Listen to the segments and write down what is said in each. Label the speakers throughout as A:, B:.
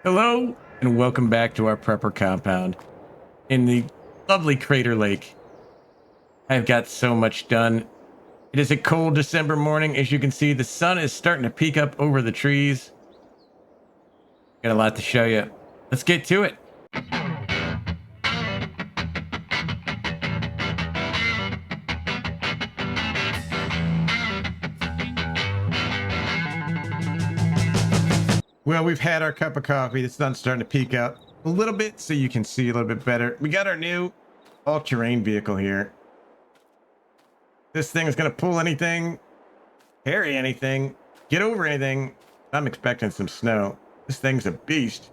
A: Hello, and welcome back to our prepper compound in the lovely Crater Lake. I've got so much done. It is a cold December morning. As you can see, the sun is starting to peek up over the trees. Got a lot to show you. Let's get to it. Well, we've had our cup of coffee. The sun's starting to peek up a little bit so you can see a little bit better. We got our new all-terrain vehicle here. This thing is going to pull anything, carry anything, get over anything. I'm expecting some snow. This thing's a beast.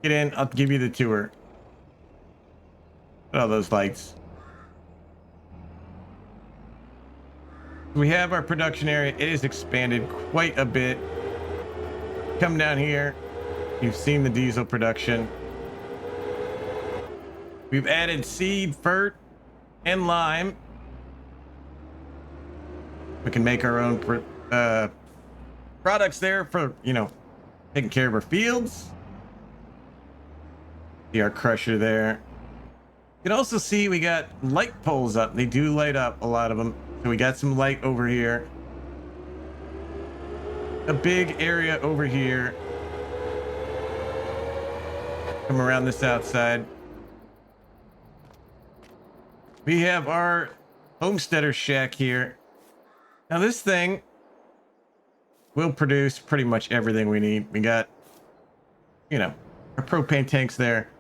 A: Get in, I'll give you the tour. Look at all those lights. We have our production area. It is expanded quite a bit. Come down here. You've seen the diesel production. We've added seed, fert, and lime. We can make our own products there for, taking care of our fields. See our crusher there. You can also see we got light poles up. They do light up, a lot of them. So we got some light over here. A big area over here. Come around this outside. We have our homesteader shack here. Now this thing will produce pretty much everything we need. We got, our propane tanks there.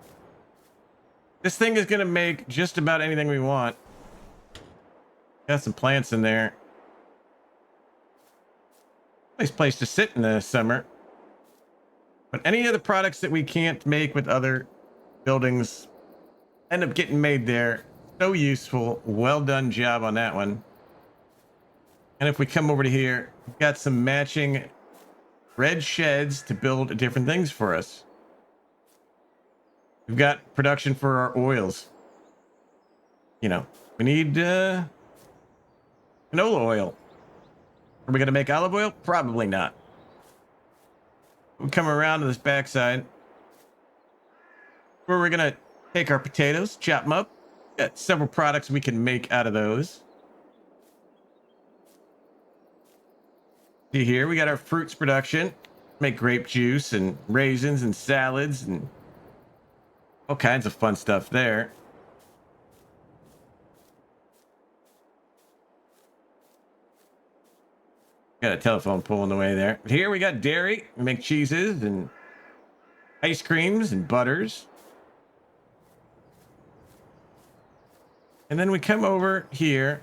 A: This thing is going to make just about anything we want. Got some plants in there. Nice place to sit in the summer. But any of the products that we can't make with other buildings end up getting made there. So useful. Well done job on that one. And if we come over to here, we've got some matching red sheds to build different things for us. We've got production for our oils. We need canola oil. Are we going to make olive oil? Probably not. We come around to this backside where we're going to take our potatoes, chop them up. Got several products we can make out of those. See here, we got our fruits production. Make grape juice and raisins and salads and all kinds of fun stuff there. Got a telephone pole in the way there. Here we got dairy. We make cheeses and ice creams and butters. And then we come over here.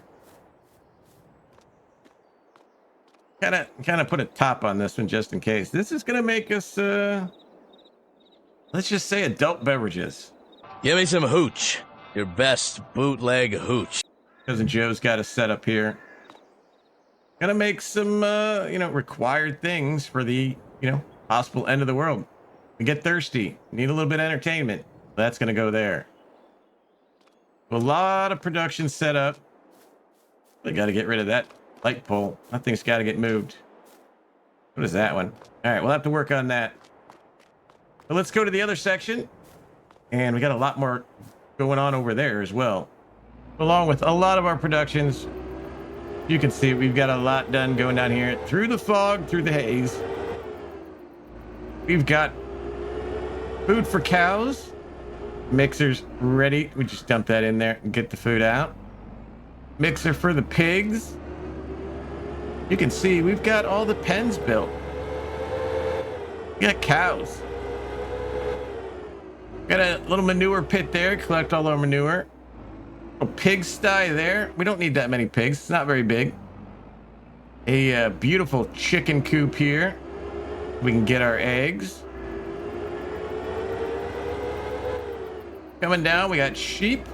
A: Kind of put a top on this one just in case. This is gonna make us let's just say adult beverages.
B: Give me some hooch. Your best bootleg hooch.
A: Cousin Joe's got a setup here. Gonna make some required things for the possible end of the world. We get thirsty, need a little bit of entertainment. That's gonna go there. A lot of production set up. We got to get rid of that light pole. That thing's got to get moved. What is that one? All right, we'll have to work on that. But let's go to the other section. And we got a lot more going on over there as well. Along with a lot of our productions, you can see we've got a lot done going down here. Through the fog, through the haze. We've got food for cows. Mixer's ready. We just dump that in there and get the food out. Mixer for the pigs. You can see we've got all the pens built. We got cows. Got a little manure pit there. Collect all our manure. A pigsty there. We don't need that many pigs. It's not very big. A beautiful chicken coop here. We can get our eggs. Coming down, we got sheep.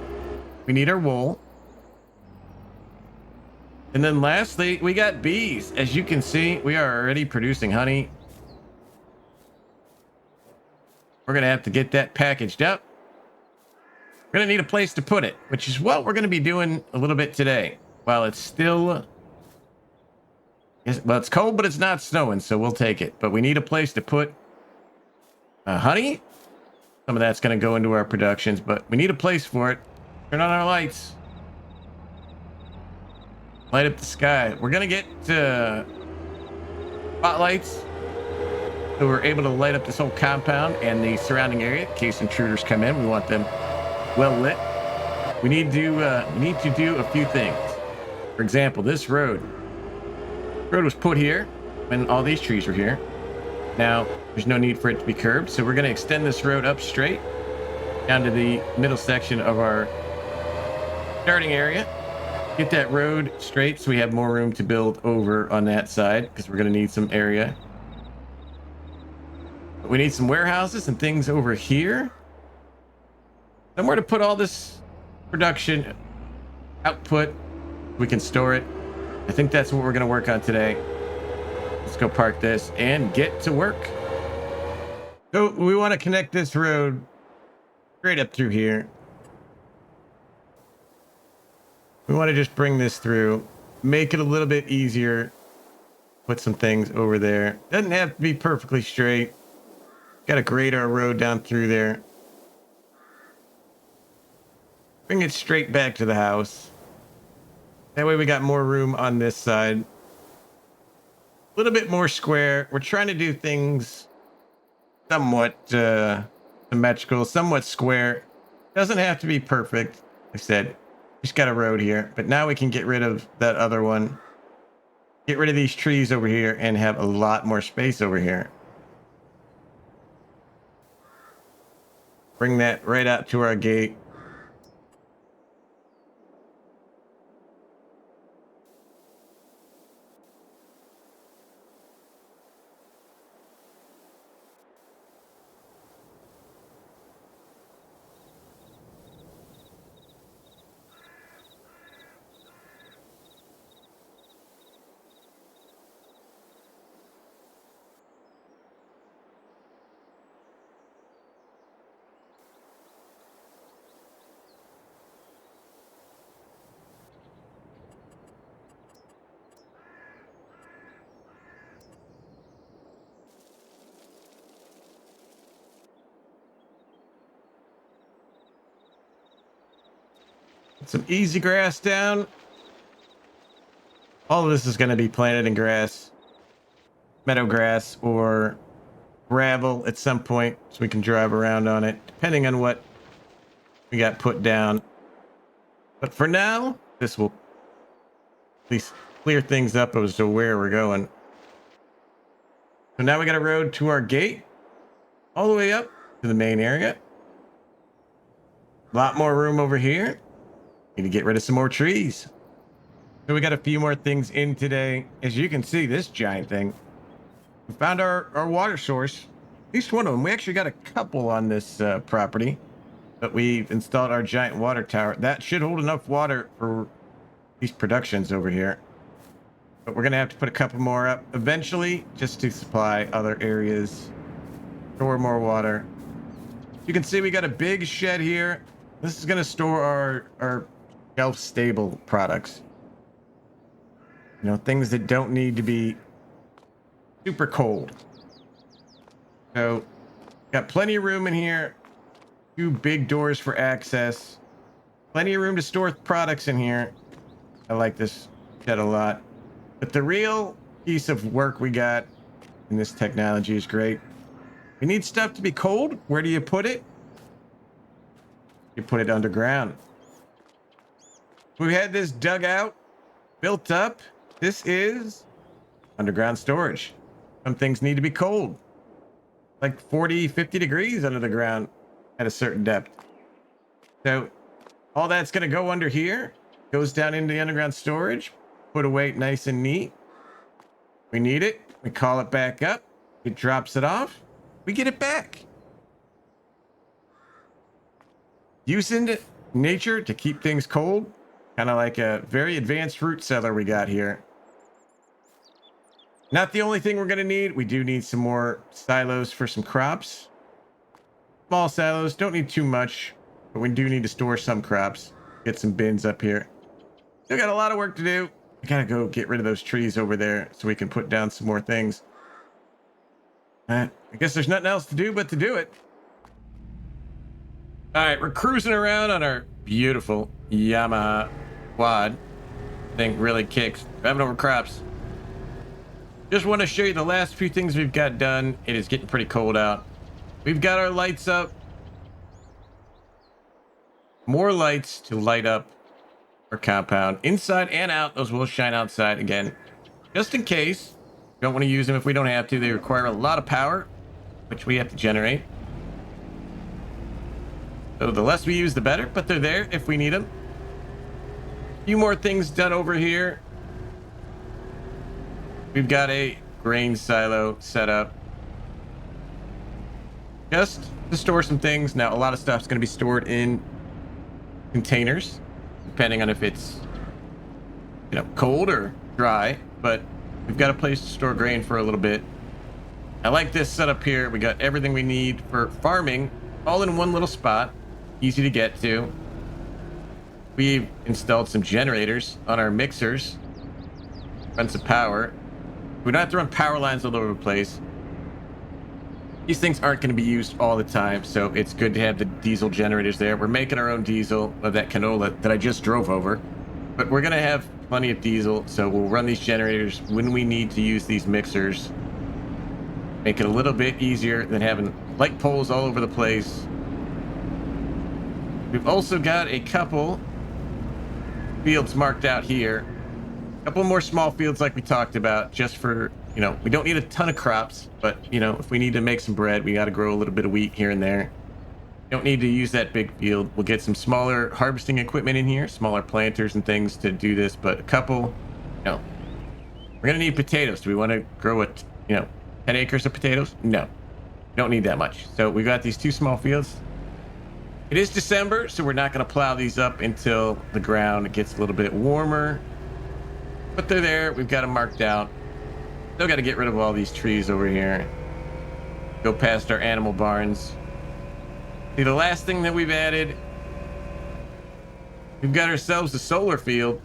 A: We need our wool. And then lastly, we got bees. As you can see, we are already producing honey. We're going to have to get that packaged up. We're going to need a place to put it, which is what we're going to be doing a little bit today. While it's still... Well, it's cold, but it's not snowing, so we'll take it. But we need a place to put honey. Some of that's going to go into our productions, but we need a place for it. Turn on our lights. Light up the sky. We're going to get spotlights so we're able to light up this whole compound and the surrounding area in case intruders come in. We want them well lit. We need to do a few things. For example, this road was put here when all these trees were here. Now there's no need for it to be curved, so we're going to extend this road up straight down to the middle section of our starting area. Get that road straight so we have more room to build over on that side, because we're going to need some area. But we need some warehouses and things over here, somewhere to put all this production output. We can store it. I think that's what we're going to work on today. Let's go park this and get to work. So we want to connect this road straight up through here. We want to just bring this through, make it a little bit easier. Put some things over there. Doesn't have to be perfectly straight. Got to grade our road down through there. Bring it straight back to the house. That way we got more room on this side. A little bit more square. We're trying to do things somewhat symmetrical, somewhat square. Doesn't have to be perfect. Like I said, just got a road here, but now we can get rid of that other one. Get rid of these trees over here and have a lot more space over here. Bring that right out to our gate. Some easy grass down. All of this is going to be planted in grass, meadow grass, or gravel at some point, so we can drive around on it, depending on what we got put down. But for now, this will at least clear things up as to where we're going. So now we got a road to our gate, all the way up to the main area. A lot more room over here. Need to get rid of some more trees. So we got a few more things in today. As you can see, this giant thing. We found our water source. At least one of them. We actually got a couple on this property. But we've installed our giant water tower. That should hold enough water for these productions over here. But we're going to have to put a couple more up eventually, just to supply other areas. Store more water. You can see we got a big shed here. This is going to store our shelf-stable products. You know, things that don't need to be super cold. So, got plenty of room in here. 2 big doors for access. Plenty of room to store products in here. I like this shed a lot. But the real piece of work we got in this technology is great. We need stuff to be cold. Where do you put it? You put it underground. We had this dug out, built up. This is underground storage. Some things need to be cold, like 40, 50 degrees under the ground at a certain depth. So all that's going to go under here, goes down into the underground storage, put away nice and neat. We need it. We call it back up. It drops it off. We get it back. Using nature to keep things cold. Kind of like a very advanced fruit cellar we got here. Not the only thing we're going to need. We do need some more silos for some crops. Small silos. Don't need too much. But we do need to store some crops. Get some bins up here. Still got a lot of work to do. We got to go get rid of those trees over there so we can put down some more things. I guess there's nothing else to do but to do it. All right, we're cruising around on our beautiful Yamaha quad. Thing really kicks. Driving over crops. Just want to show you the last few things we've got done. It is getting pretty cold out. We've got our lights up. More lights to light up our compound inside and out. Those will shine outside again, just in case. Don't want to use them if we don't have to. They require a lot of power, which we have to generate. So the less we use, the better, but they're there if we need them. A few more things done over here. We've got a grain silo set up just to store some things. Now, a lot of stuff's going to be stored in containers, depending on if it's, cold or dry, but we've got a place to store grain for a little bit. I like this setup here. We got everything we need for farming all in one little spot, easy to get to. We've installed some generators on our mixers, run some power. We don't have to run power lines all over the place. These things aren't going to be used all the time, so it's good to have the diesel generators there. We're making our own diesel of that canola that I just drove over, but we're going to have plenty of diesel, so we'll run these generators when we need to use these mixers. Make it a little bit easier than having light poles all over the place. We've also got a couple fields marked out here. A couple more small fields like we talked about, just for, we don't need a ton of crops, but, if we need to make some bread, we got to grow a little bit of wheat here and there. Don't need to use that big field. We'll get some smaller harvesting equipment in here, smaller planters and things to do this, but a couple, we're going to need potatoes. Do we want to grow 10 acres of potatoes? No, don't need that much. So we got these two small fields. It is December, so we're not going to plow these up until the ground gets a little bit warmer, but they're there. We've got them marked out. Still got to get rid of all these trees over here. Go past our animal barns. See, the last thing that we've added, we've got ourselves a solar field.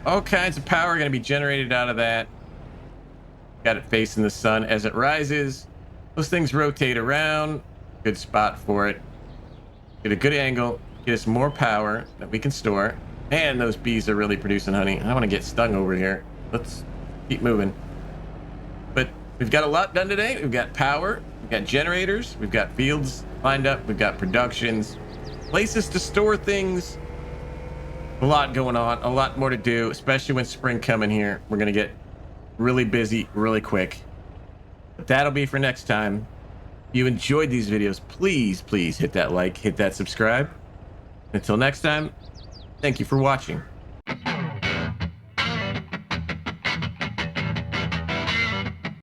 A: All kinds of power going to be generated out of that. Got it facing the sun as it rises. Those things rotate around. Good spot for it. Get a good angle. Get us more power that we can store. Man, those bees are really producing honey. I want to get stung over here. Let's keep moving. But we've got a lot done today. We've got power. We've got generators. We've got fields lined up. We've got productions. Places to store things. A lot going on. A lot more to do, especially when spring coming here. We're going to get really busy really quick. But that'll be for next time. If you enjoyed these videos, please hit that like, hit that subscribe. Until next time, thank you for watching.